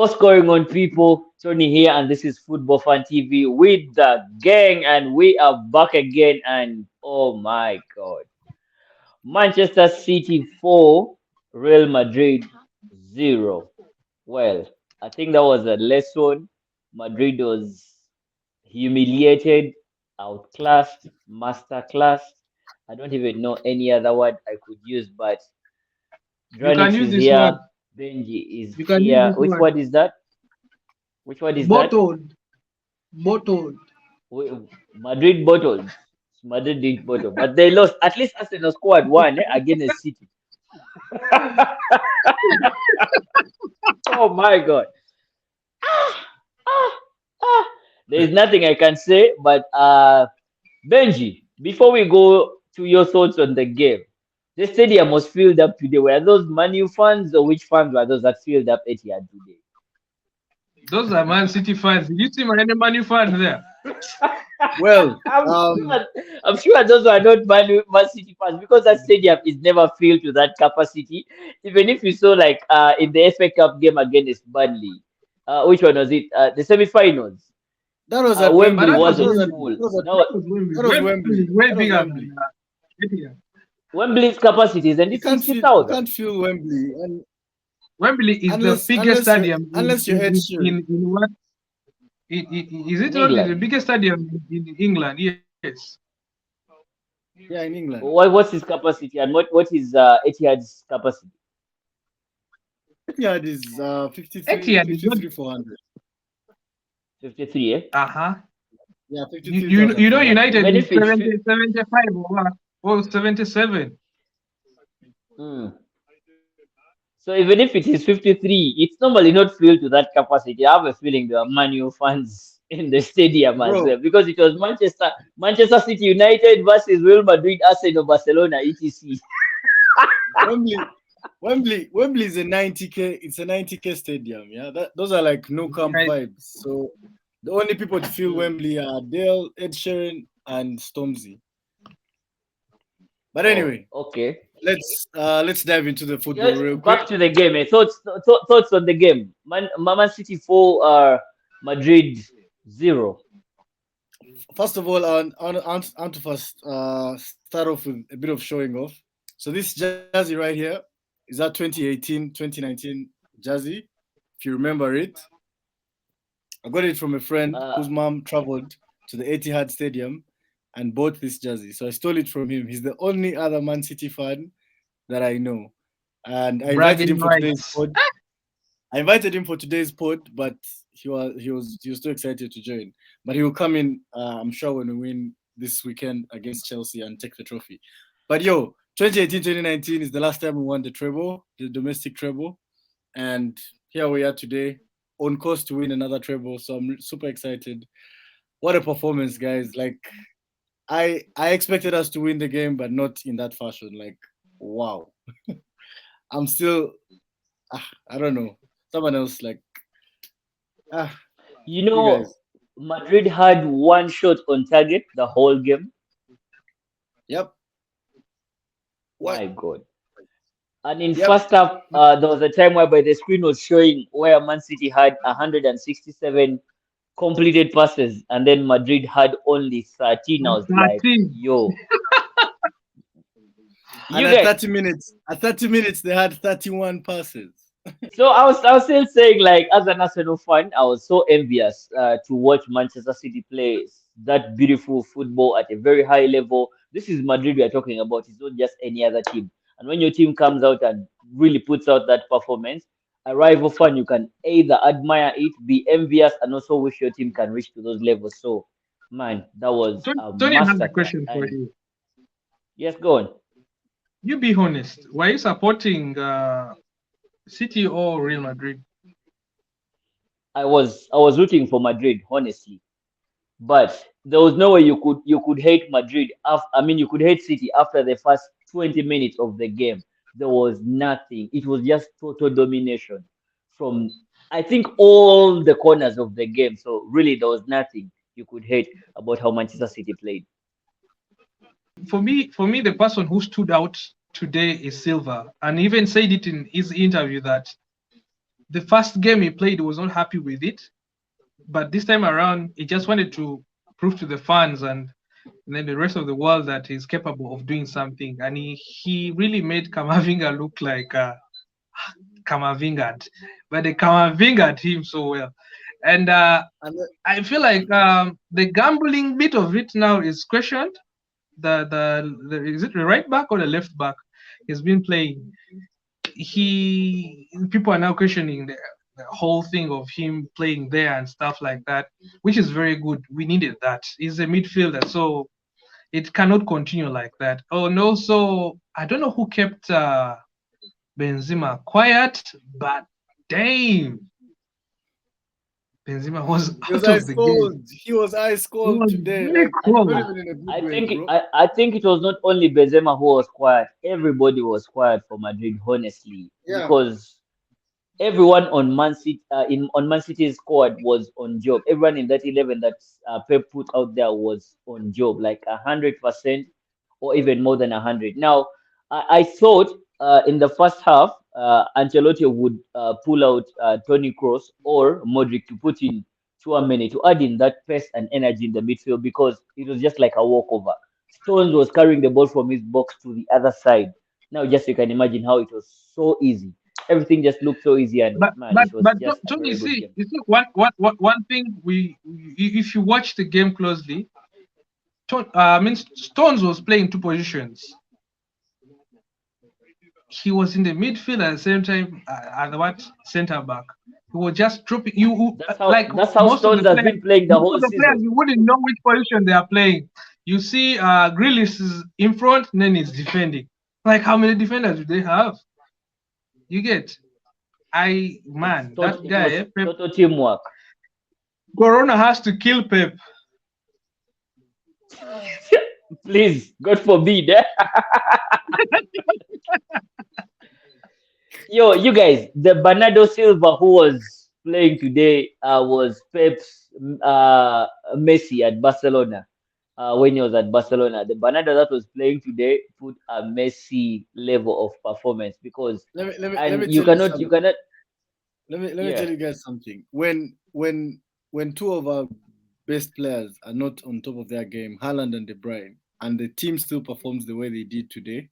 What's going on, people? Tony here, and this is Football Fan TV with the gang, and we are back again. And oh my God, Manchester City 4, Real Madrid 0. Well, I think that was a lesson. Madrid was humiliated, outclassed, masterclassed. I don't even know any other word I could use, but You can Dranix use is this word. here, Benji is You can use here. this Which word. word is that? Which word is that? Bottled. Bottled. Madrid bottled. Madrid did bottle, but they lost. At least Arsenal scored one against City. Oh my God. Ah, ah, ah. There is nothing I can say, but Benji, before we go to your thoughts on the game, the stadium was filled up today. Were those Manu fans or which fans were those that filled up Etihad today? Those are Man City fans. Did you see my Man fans there? Well, I'm sure, I'm sure those are not Man City fans because that stadium is never filled to that capacity. Even if you saw like in the FA Cup game against Burnley, which one was it? The semi-finals. that was at But Wembley Wembley. that was That wasn't was at Wembley. full. that was at, Now That was Wembley. that was Wembley Wembley. is way That was bigger Wembley. than Etihad. Wembley's capacity is and You it's can't feel you 60,000. can't feel Wembley Wembley is the unless biggest unless you're stadium unless you're Ed Sheeran. in what? Is it In not the England. biggest stadium in England? Yes. Yeah, in England. What's his capacity and what is Etihad's capacity? Yeah, it is Etihad is not. 400. 53, eh? Uh-huh. Yeah, You know 53,400. United Even is if it's 75 or what? Or 77. mm, so even if it is 53, it's normally not filled to that capacity. I have a feeling there are Manu fans in the stadium as Bro, well because it was Manchester City United versus Real Madrid, Arsenal, Barcelona, etc. Wembley Wembley is a 90k. It's a 90k stadium. Yeah, those are like no camp Right. vibes. So the only people to feel Mm. Wembley are Dale, Ed Sheeran, and Stormzy. But Oh, anyway, okay. let's dive into the football Just real quick. back to the game. Thoughts on the game. Man City 4, Madrid 0. First of all, I want to first start off with a bit of showing off. So this jersey right here is that 2018-2019 jersey. If you remember it, I got it from a friend Uh, whose mom traveled to the Etihad Stadium and bought this jersey. So I stole it from him. He's the only other Man City fan that I know. And I invited Bragging him for today's rights. pod. I invited him for today's pod, but he was too excited to join. But he will come in, I'm sure, when we win this weekend against Chelsea and take the trophy. But yo, 2018-2019 is the last time we won the treble, the domestic treble, and here we are today, on course to win another treble. So I'm super excited. What a performance, guys! Like I expected us to win the game, but not in that fashion. Like wow, I'm still I don't know. Someone else like ah you you know, guys. Madrid had one shot on target the whole game. Yep. My What? God. And in Yep. first half, there was a time whereby the screen was showing where Man City had 167 completed passes, and then Madrid had only 13. I was like, 13. yo, And you get. at 30 minutes, they had 31 passes. So I was still saying like as an Arsenal fan, I was so envious to watch Manchester City play that beautiful football at a very high level. This is Madrid we are talking about. It's not just any other team. And when your team comes out and really puts out that performance, a rival fan you can either admire it, be envious, and also wish your team can reach to those levels. So, man, that was a Tony has a massacre. question for And you. yes, go on. You be honest. Were you supporting City or Real Madrid? I was rooting for Madrid, honestly. But there was no way you could hate Madrid. I mean, you could hate City after the first 20 minutes of the game. There was nothing. It was just total domination from I think all the corners of the game. So really, there was nothing you could hate about how Manchester City played. For me, the person who stood out today is Silva, and he even said it in his interview that the first game he played, he was not happy with it, but this time around, he just wanted to prove to the fans and then the rest of the world that he's capable of doing something. And he really made Kamavinga look like Kamavinga, but they Kamavinga him so well. And And I feel like the gambling bit of it now is questioned. The is it the right back or the left back? He's been playing. People are now questioning the whole thing of him playing there and stuff like that, which is very good. We needed that. He's a midfielder, so it cannot continue like that. Oh no, so I don't know who kept Benzema quiet, but damn, Benzema was he was out of ice the game. cold. He was ice He cold was today. very Like not cold. even in a good I way, think bro. I think it was not only Benzema who was quiet. Everybody was quiet for Madrid, honestly, Yeah. because everyone on Man City on Man City's squad was on job. Everyone in that 11 that Pep put out there was on job, like 100% or even more than 100. Now, I thought in the first half, Ancelotti would pull out Toni Kroos or Modric to put in Chouameni to add in that pace and energy in the midfield because it was just like a walkover. Stones was carrying the ball from his box to the other side. Now, just you can imagine how it was so easy. Everything just looked so easy, and But man, but it was but just a Tony, very good game. you see one thing if you watch the game closely, I mean Stones was playing two positions. He was in the midfield at the same time at the what center back. He was just dropping like That's how most of the Stones has players. been playing the Most whole of the players, season. you wouldn't know which position they are playing. You see, Grealish is in front, then he's defending. Like how many defenders do they have? You get, that It guy, was Pep. total teamwork. Corona has to kill Pep. Please, God forbid. Yo, you guys, the Bernardo Silva who was playing today was Pep's Messi at Barcelona. When he was at Barcelona, the Bernardo that was playing today put a Messi level of performance because, Let me and tell you you something. cannot, Let me yeah, tell you guys something. When two of our best players are not on top of their game, Haaland and De Bruyne, and the team still performs the way they did today,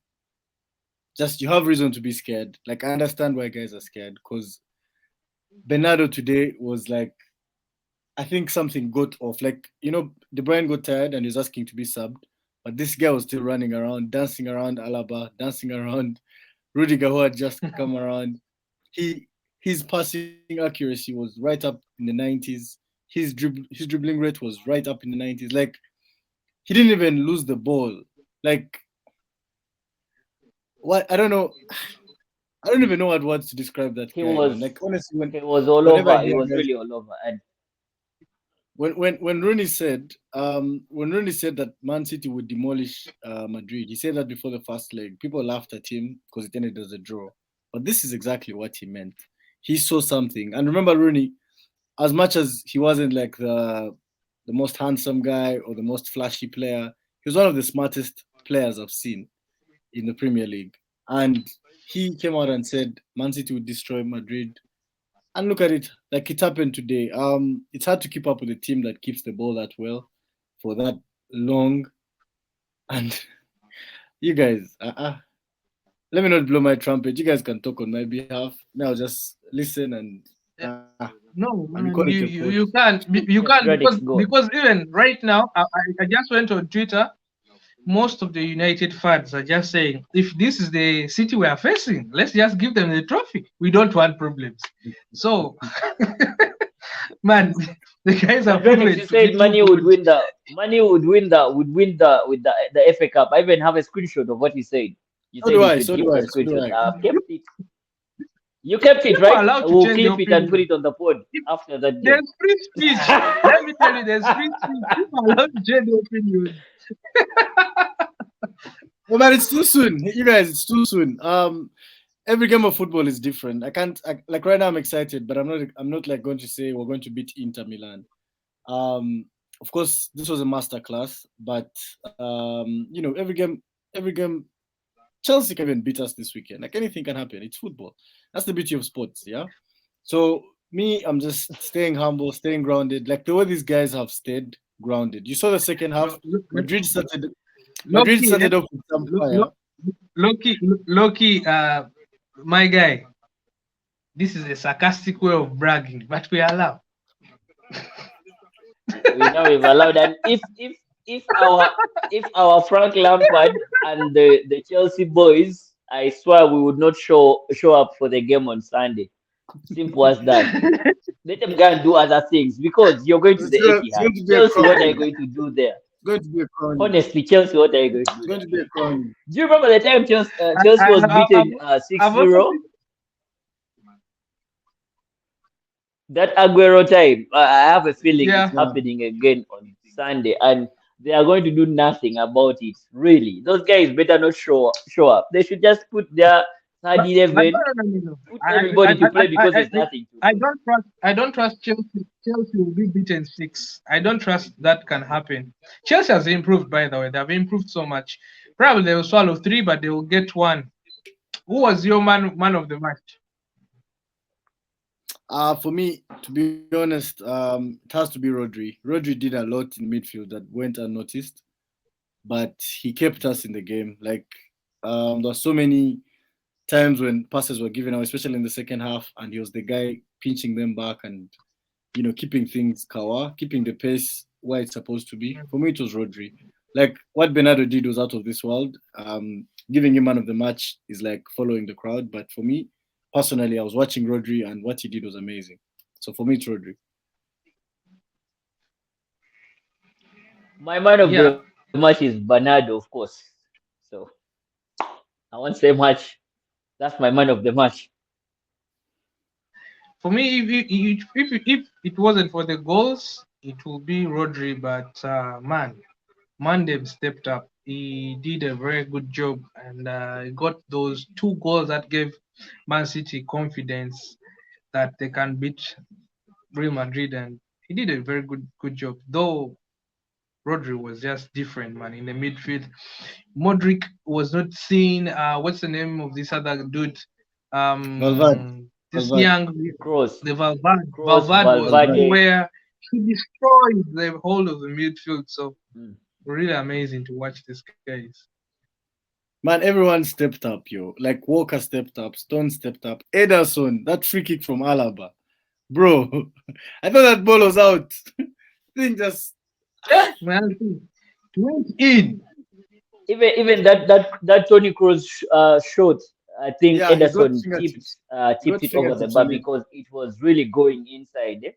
just you have reason to be scared. Like I understand why guys are scared because Bernardo today was like I think something got off. Like De Bruyne got tired and he was asking to be subbed, but this guy was still running around, dancing around Alaba, dancing around Rudiger who had just come around. He his passing accuracy was right up in the 90s. His dribbling rate was right up in the 90s. Like he didn't even lose the ball. Like what I don't know. I don't even know what words to describe that he guy, man. was Like honestly, he was all whenever I over. He hear was guys really all over, and when Rooney said that Man City would demolish Madrid, he said that before the first leg. People laughed at him because it ended as a draw. But this is exactly what he meant. He saw something. And remember Rooney, as much as he wasn't like the most handsome guy or the most flashy player, he was one of the smartest players I've seen in the Premier League. And he came out and said Man City would destroy Madrid. And look at it, like it happened today. It's hard to keep up with a team that keeps the ball that well for that long. And you guys, let me not blow my trumpet. You guys can talk on my behalf. Now just listen and No, and we man, call it a pod. you let can't verdicts go. because even right now, I just went on Twitter. Most of the United fans are just saying, if this is the city we are facing, let's just give them the trophy. We don't want problems. So, man, the guys are Quadratics, proven you to be said too Money would good. win the Money would win the with the FA Cup. I even have a screenshot of what you said. You So said do you I. should So keep do the I. So do screenshot. I. I've kept it. You kept it, People are right? allowed to We'll change their clip it and put opinion. it on the pod after that game. There's free speech. Let me tell you, there's free speech. People are allowed to change their opinion. No, but it's too soon. You guys, it's too soon. Every game of football is different. I can't like right now. I'm excited, but I'm not like going to say we're going to beat Inter Milan. Of course, this was a masterclass, but every game, Chelsea can even beat us this weekend. Like anything can happen. It's football. That's the beauty of sports, yeah. So me, I'm just staying humble, staying grounded, like the way these guys have stayed grounded. You saw the second half. No, look, Madrid started. Madrid Loki, started off with some fire. Loki, my guy. This is a sarcastic way of bragging, but we allow. We've allowed, and if our Frank Lampard and the Chelsea boys, I swear we would not show up for the game on Sunday. Simple as that. Let them go and do other things because you're going to the It's Etihad. going to be a Chelsea, what are you crowning. going to do there? It's going to be a crowning. Honestly, Chelsea, what are you going to It's do going there? to be a crowning. Do you remember the time I, Chelsea I, was I, I've, beaten I've also 6-0? That Aguero time, I have a feeling it's yeah. Yeah. happening again on Sunday, and they are going to do nothing about it. Really, those guys better not show up. They should just put their third But 11, no. put I, I, everybody to I, play I, because I, there's nothing to I do. don't trust. I don't trust Chelsea. Chelsea will be beaten 6. I don't trust that can happen. Chelsea has improved, by the way. They have improved so much. Probably they will swallow 3, but they will get 1. Who was your man of the match? For me, to be honest, it has to be Rodri. Rodri did a lot in midfield that went unnoticed, but he kept us in the game. Like, there were so many times when passes were given out, especially in the second half, and he was the guy pinching them back and keeping things kawa, keeping the pace where it's supposed to be. For me, it was Rodri. Like what Bernardo did was out of this world. Giving him man of the match is like following the crowd, but for me personally, I was watching Rodri and what he did was amazing. So for me, it's Rodri. My man of Yeah. the match is Bernardo, of course. So I won't say much. That's my man of the match. For me, if it wasn't for the goals, it will be Rodri. But Mandem stepped up. He did a very good job and he got those 2 goals that gave Man City confidence that they can beat Real Madrid, and he did a very good job. Though Rodri was just different, man, in the midfield. Modric was not seen. What's the name of this other dude? Valverde, This Valverde, young, Cross, the Valverde. Cross, Valverde was Valverde. Valverde. nowhere. He destroyed the whole of the midfield. So Mm. really amazing to watch these guys. Man, everyone stepped up, yo. Like Walker stepped up, Stone stepped up, Ederson, that free kick from Alaba, bro. I thought that ball was out. Thing just Man, it went in. Even that Tony Kroos shot, I think yeah, Ederson he got tipped it over the fingertips bar on it. because it was really going inside. Eh?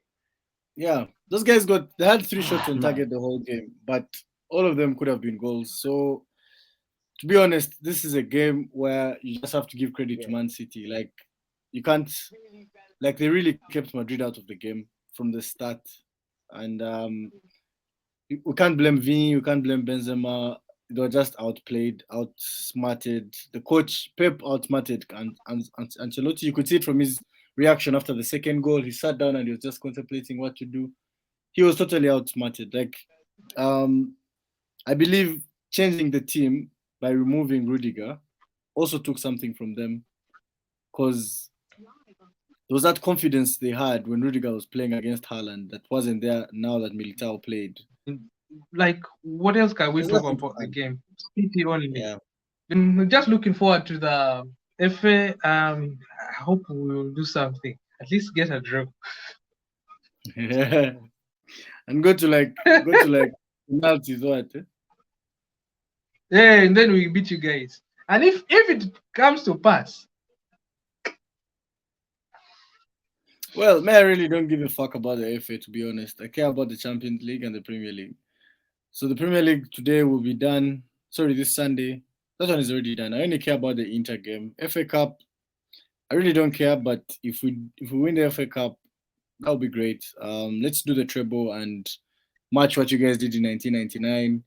Yeah, those guys they had 3 shots Ah on man, target the whole game, but all of them could have been goals. So to be honest, this is a game where you just have to give credit to yeah. Man City. Like you can't, like they really kept Madrid out of the game from the start, and we can't blame Vini, we can't blame Benzema. They were just outplayed, outsmarted. The coach Pep outsmarted and Ancelotti. You could see it from his reaction after the second goal. He sat down and he was just contemplating what to do. He was totally outsmarted. Like, um, I believe changing the team by removing Rudiger also took something from them because there was that confidence they had when Rudiger was playing against Haaland that wasn't there now that Militao played. Like, what else can we There's talk nothing to about the add. game? City only. Yeah. Just looking forward to the FA. I hope we will do something. At least get a draw. And go to like penalties what? Eh? Yeah, and then we beat you guys. And if it comes to pass, Well, man, I really don't give a fuck about the FA to be honest. I care about the Champions League and the Premier League. So the Premier League today will be done. Sorry, this Sunday. That one is already done. I only care about the Inter game. FA Cup, I really don't care. But if we win the FA Cup, that would be great. Let's do the treble and match what you guys did in 1999.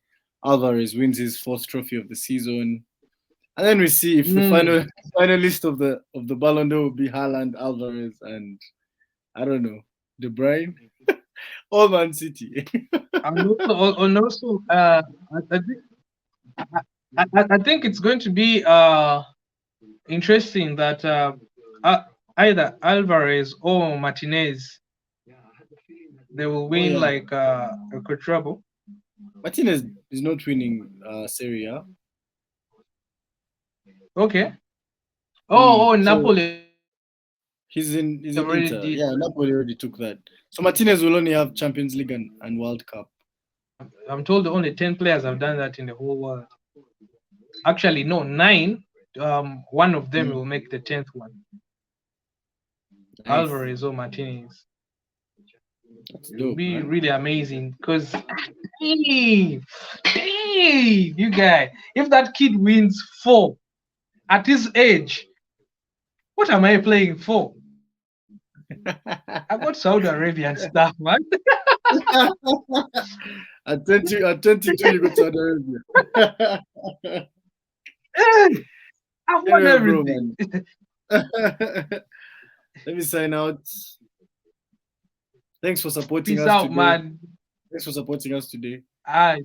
Alvarez wins his fourth trophy of the season, and then we see if the mm, finalist of the Ballon d'Or will be Haaland, Alvarez, and I don't know, De Bruyne, all Man City. and also, I think it's going to be interesting that either Alvarez or Martinez. They will Oh win yeah, like a quadruple. Martinez is not winning Serie A. Okay. Oh, So Napoli have already did that. he's in Inter. Yeah, Napoli already took that. So Martinez will only have Champions League and World Cup. I'm told only 10 players have done that in the whole world. Actually, no, nine. One of them Mm, will make the 10th one. nice. Alvarez or Martinez. That's It will dope, be man. really amazing because, hey, you guy, if that kid wins four at his age, what am I playing for? I got Saudi Arabian stuff, man. At 22, you go to Saudi Arabia. I won Anyway, bro, everything. man. Let me sign out. Thanks for supporting Peace us out, today. man. Thanks for supporting us today. Ah,